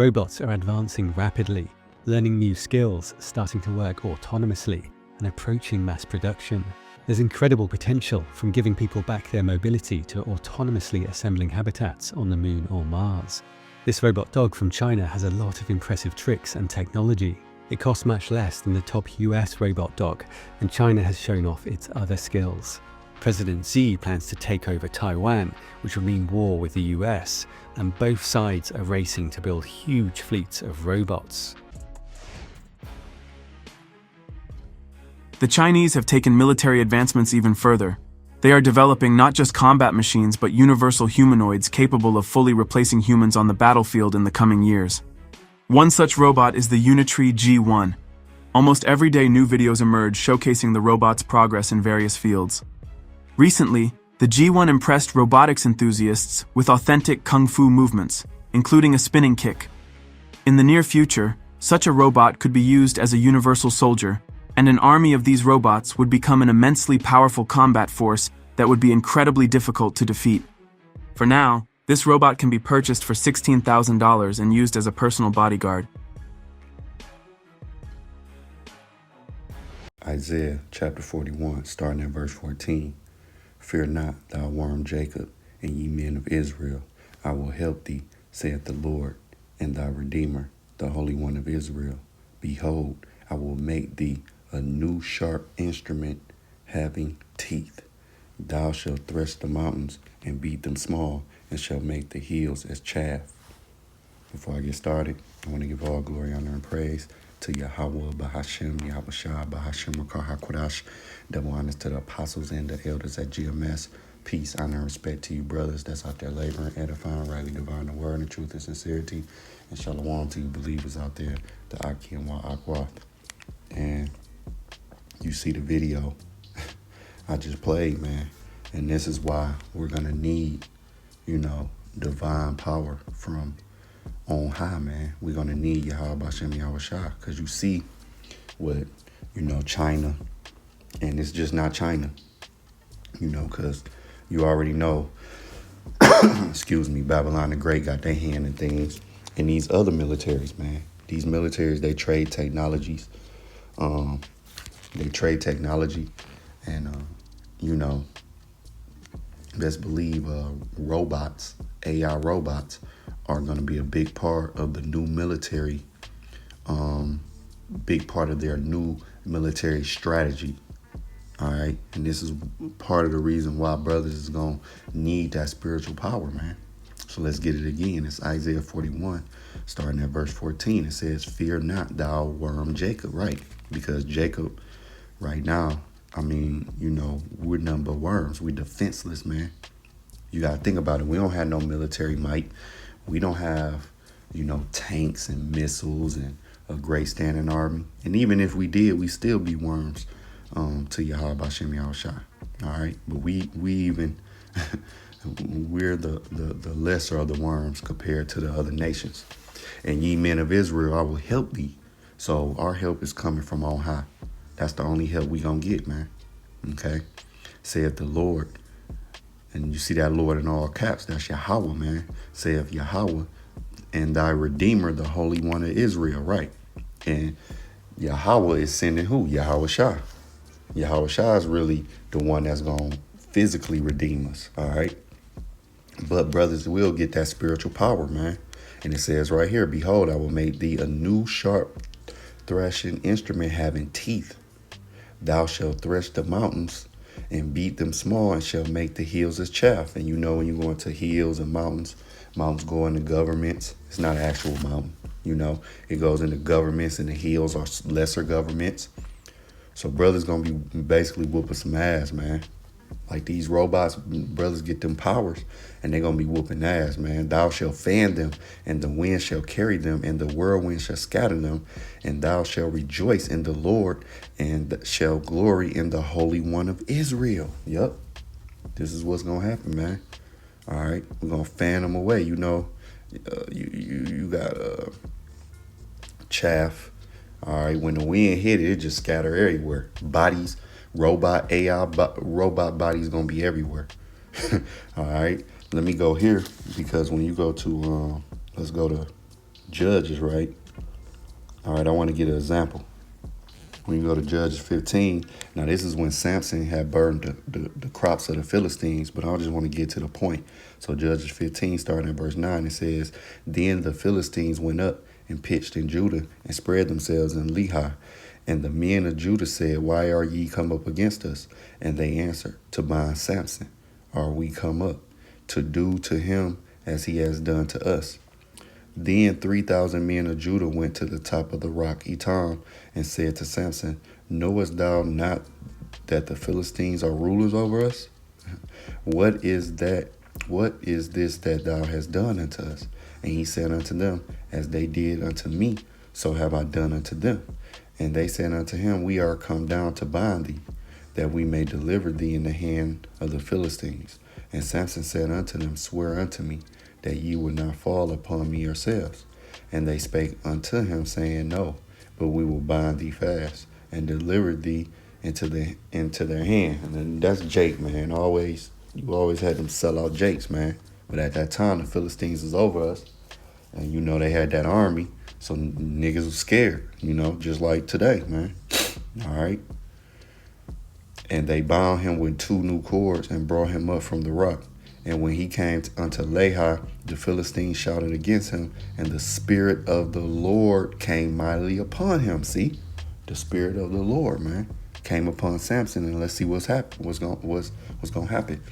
Robots are advancing rapidly, learning new skills, starting to work autonomously, and approaching mass production. There's incredible potential from giving people back their mobility to autonomously assembling habitats on the Moon or Mars. This robot dog from China has a lot of impressive tricks and technology. It costs much less than the top US robot dog, and China has shown off its other skills. President Xi plans to take over Taiwan, which will mean war with the US, and both sides are racing to build huge fleets of robots. The Chinese have taken military advancements even further. They are developing not just combat machines but universal humanoids capable of fully replacing humans on the battlefield in the coming years. One such robot is the Unitree G1. Almost every day new videos emerge showcasing the robot's progress in various fields. Recently, the G1 impressed robotics enthusiasts with authentic kung fu movements, including a spinning kick. In the near future, such a robot could be used as a universal soldier, and an army of these robots would become an immensely powerful combat force that would be incredibly difficult to defeat. For now, this robot can be purchased for $16,000 and used as a personal bodyguard. Isaiah chapter 41, starting at verse 14. Fear not, thou worm Jacob, and ye men of Israel. I will help thee, saith the Lord, and thy Redeemer, the Holy One of Israel. Behold, I will make thee a new sharp instrument having teeth. Thou shalt thresh the mountains and beat them small, and shall make the hills as chaff. Before I get started, I want to give all glory, honor, and praise to Yahweh, Bahashem, Yahweh Shah, Bahashem, Rakar HaKodash. Double honors to the apostles and the elders at GMS. Peace, honor, and respect to you brothers that's out there laboring, edifying, rightly dividing the word in truth and sincerity. And shalom to you believers out there, the Aki and Wa Akwa. And you see the video I just played, man. And this is why we're going to need, divine power from on high, man. We're going to need Yahweh Bashem Yahweh Shah, because you see what, China, and it's just not China, because you already know, excuse me, Babylon the Great got their hand in things, and these other militaries, man. These militaries, they trade technologies. And, best believe robots, AI robots, are going to be a big part of the new military, big part of their new military strategy. All right. And this is part of the reason why brothers is going to need that spiritual power, man. So let's get it again. It's Isaiah 41, starting at verse 14. It says, fear not, thou worm Jacob, right? Because Jacob right now, we're nothing but worms. We're defenseless, man. You got to think about it. We don't have no military might. We don't have, tanks and missiles and a great standing army. And even if we did, we still be worms to Yahweh Bashem Yahweh Shai. All right. But we even, we're the lesser of the worms compared to the other nations. And ye men of Israel, I will help thee. So our help is coming from on high. That's the only help we gonna get, man. Okay. Saith the Lord. And you see that Lord in all caps. That's Yahweh, man. Saith Yahweh, and thy Redeemer, the Holy One of Israel, right? And Yahweh is sending who? Yahweh Shah. Yahweh Shah is really the one that's going to physically redeem us, all right? But brothers will get that spiritual power, man. And it says right here, behold, I will make thee a new sharp threshing instrument having teeth. Thou shalt thresh the mountains and beat them small, and shall make the hills as chaff. And when you go into hills and mountains go into governments. It's not an actual mountain, It goes into governments, and the hills are lesser governments. So brothers going to be basically whooping some ass, man. Like these robots, brothers get them powers, and they're going to be whooping ass, man. Thou shalt fan them, and the wind shall carry them, and the whirlwind shall scatter them. And thou shalt rejoice in the Lord, and shall glory in the Holy One of Israel. Yep. This is what's going to happen, man. All right. We're going to fan them away. You got chaff. All right. When the wind hit it, it just scatter everywhere. Bodies. Robot, AI, robot bodies going to be everywhere. All right. Let me go here, because when you go to, let's go to Judges, right? All right, I want to get an example. When you go to Judges 15, now this is when Samson had burned the crops of the Philistines, but I just want to get to the point. So Judges 15, starting at verse 9, it says, Then the Philistines went up and pitched in Judah and spread themselves in Lehi. And the men of Judah said, Why are ye come up against us? And they answered, To bind Samson are we come up, to do to him as he has done to us. Then 3,000 men of Judah went to the top of the rock Etam and said to Samson, Knowest thou not that the Philistines are rulers over us? What is that? What is this that thou hast done unto us? And he said unto them, As they did unto me, so have I done unto them. And they said unto him, We are come down to bind thee, that we may deliver thee in the hand of the Philistines. And Samson said unto them, Swear unto me, that ye will not fall upon me yourselves. And they spake unto him, saying, No, but we will bind thee fast, and deliver thee into their hand. And then that's Jake, man. You always had them sell out Jakes, man. But at that time, the Philistines was over us. And they had that army. So niggas was scared, just like today, man. All right. And they bound him with 2 new cords and brought him up from the rock. And when he came unto Lehi, the Philistines shouted against him, and the Spirit of the Lord came mightily upon him. See, the Spirit of the Lord, man, came upon Samson, and let's see what's going to happen.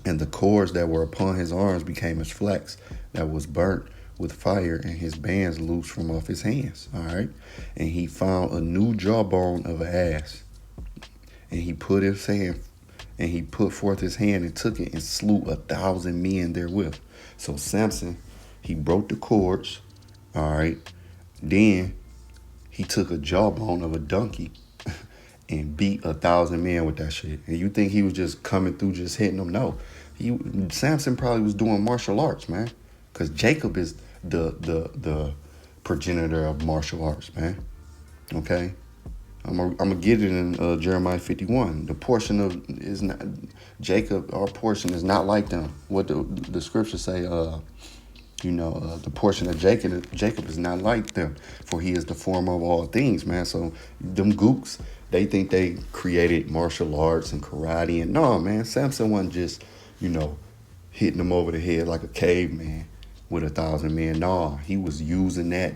And the cords that were upon his arms became as flax that was burnt with fire, and his bands loosed from off his hands. All right, and he found a new jawbone of an ass, and he put forth his hand and took it and slew 1,000 men therewith. So Samson, he broke the cords. All right. Then he took a jawbone of a donkey and beat 1,000 men with that shit. And you think he was just coming through, just hitting them? No. Samson probably was doing martial arts, man. Because Jacob is the progenitor of martial arts, man. Okay. I'm gonna get it in Jeremiah 51. The portion of is not Jacob. Our portion is not like them. What the scriptures say. The portion of Jacob is not like them, for he is the former of all things, man. So them gooks, they think they created martial arts and karate, and no, man. Samson wasn't just hitting them over the head like a caveman with 1,000 men. No, he was using that.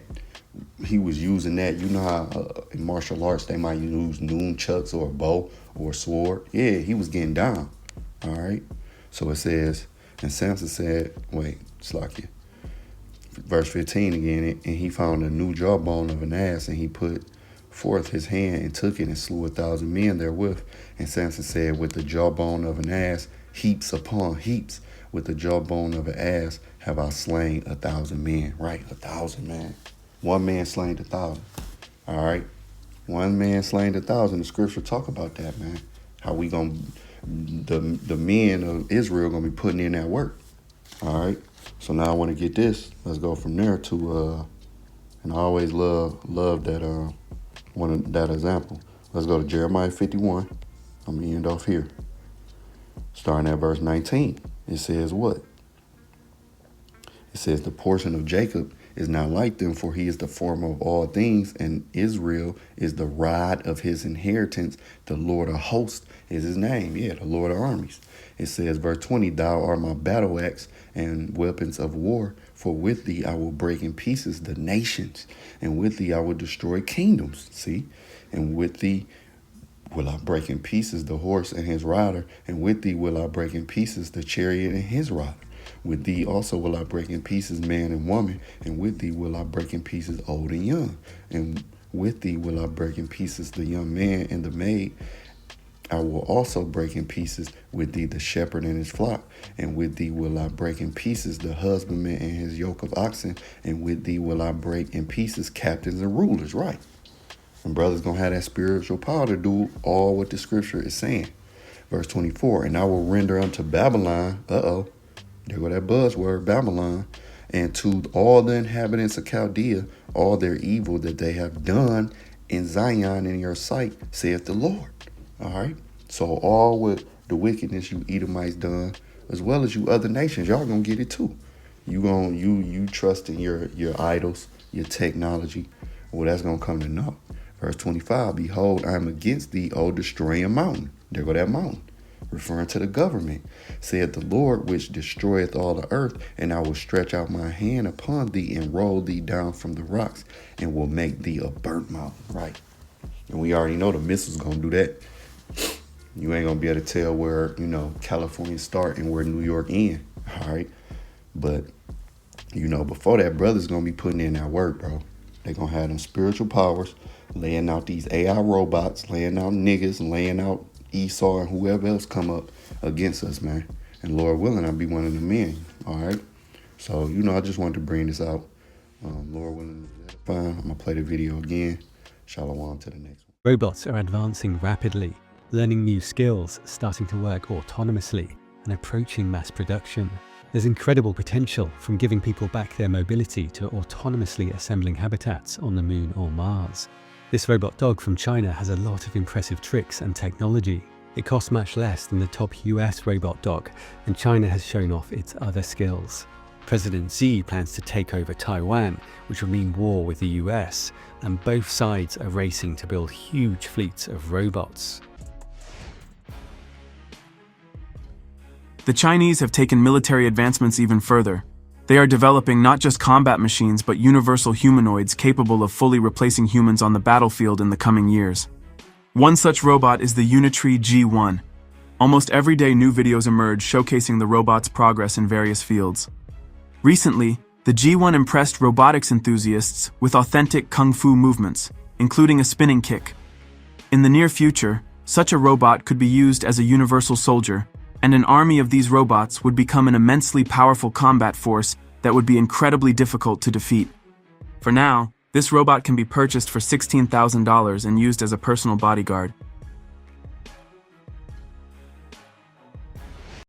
You know how in martial arts they might use nunchucks or a bow or a sword. Yeah, he was getting down. All right. So it says, and Samson said, verse 15 again, and he found a new jawbone of an ass, and he put forth his hand and took it and slew 1,000 men therewith. And Samson said, With the jawbone of an ass, heaps upon heaps. With the jawbone of an ass have I slain 1,000 men. Right, 1,000 men. One man slain 1,000. All right. One man slain 1,000. The scripture talk about that, man. How we the men of Israel gonna be putting in that work. All right. So now I want to get this. Let's go from there to and I always love that that example. Let's go to Jeremiah 51. I'm gonna end off here. Starting at verse 19. It says what? It says the portion of Jacob is not like them, for he is the former of all things, and Israel is the rod of his inheritance. The Lord of hosts is his name. Yeah, the Lord of armies. It says, verse 20, Thou art my battle axe and weapons of war, for with thee I will break in pieces the nations, and with thee I will destroy kingdoms. See? And with thee will I break in pieces the horse and his rider, and with thee will I break in pieces the chariot and his rider. With thee also will I break in pieces man and woman, and with thee will I break in pieces old and young. And with thee will I break in pieces the young man and the maid. I will also break in pieces with thee the shepherd and his flock. And with thee will I break in pieces the husbandman and his yoke of oxen. And with thee will I break in pieces captains and rulers. Right. And brothers going to have that spiritual power to do all what the scripture is saying. Verse 24, and I will render unto Babylon, there go that buzzword, Babylon, and to all the inhabitants of Chaldea, all their evil that they have done in Zion in your sight, saith the Lord. All right. So all with the wickedness you Edomites done, as well as you other nations, y'all gonna get it too. You trust in your idols, your technology. Well, that's gonna come to naught. Verse 25, behold, I am against thee, O destroying mountain. There go that mountain, referring to the government. Said the Lord, which destroyeth all the earth, and I will stretch out my hand upon thee and roll thee down from the rocks, and will make thee a burnt mountain. Right. And we already know the missiles gonna do that. You ain't gonna be able to tell where, California start and where New York end. All right. But, before that, brothers gonna be putting in that work, bro. They gonna have them spiritual powers, laying out these AI robots, laying out niggas, and laying out Esau and whoever else come up against us, man. And Lord willing, I'll be one of the men. All right. So, I just wanted to bring this out. Lord willing, fine. I'm gonna play the video again. Shalom to the next one. Robots are advancing rapidly, learning new skills, starting to work autonomously, and approaching mass production. There's incredible potential from giving people back their mobility to autonomously assembling habitats on the moon or Mars. This robot dog from China has a lot of impressive tricks and technology. It costs much less than the top US robot dog, and China has shown off its other skills. President Xi plans to take over Taiwan, which will mean war with the US, and both sides are racing to build huge fleets of robots. The Chinese have taken military advancements even further. They are developing not just combat machines but universal humanoids capable of fully replacing humans on the battlefield in the coming years. One such robot is the Unitree G1. Almost every day new videos emerge showcasing the robot's progress in various fields. Recently, the G1 impressed robotics enthusiasts with authentic kung fu movements, including a spinning kick. In the near future, such a robot could be used as a universal soldier, and an army of these robots would become an immensely powerful combat force that would be incredibly difficult to defeat. For now, this robot can be purchased for $16,000 and used as a personal bodyguard.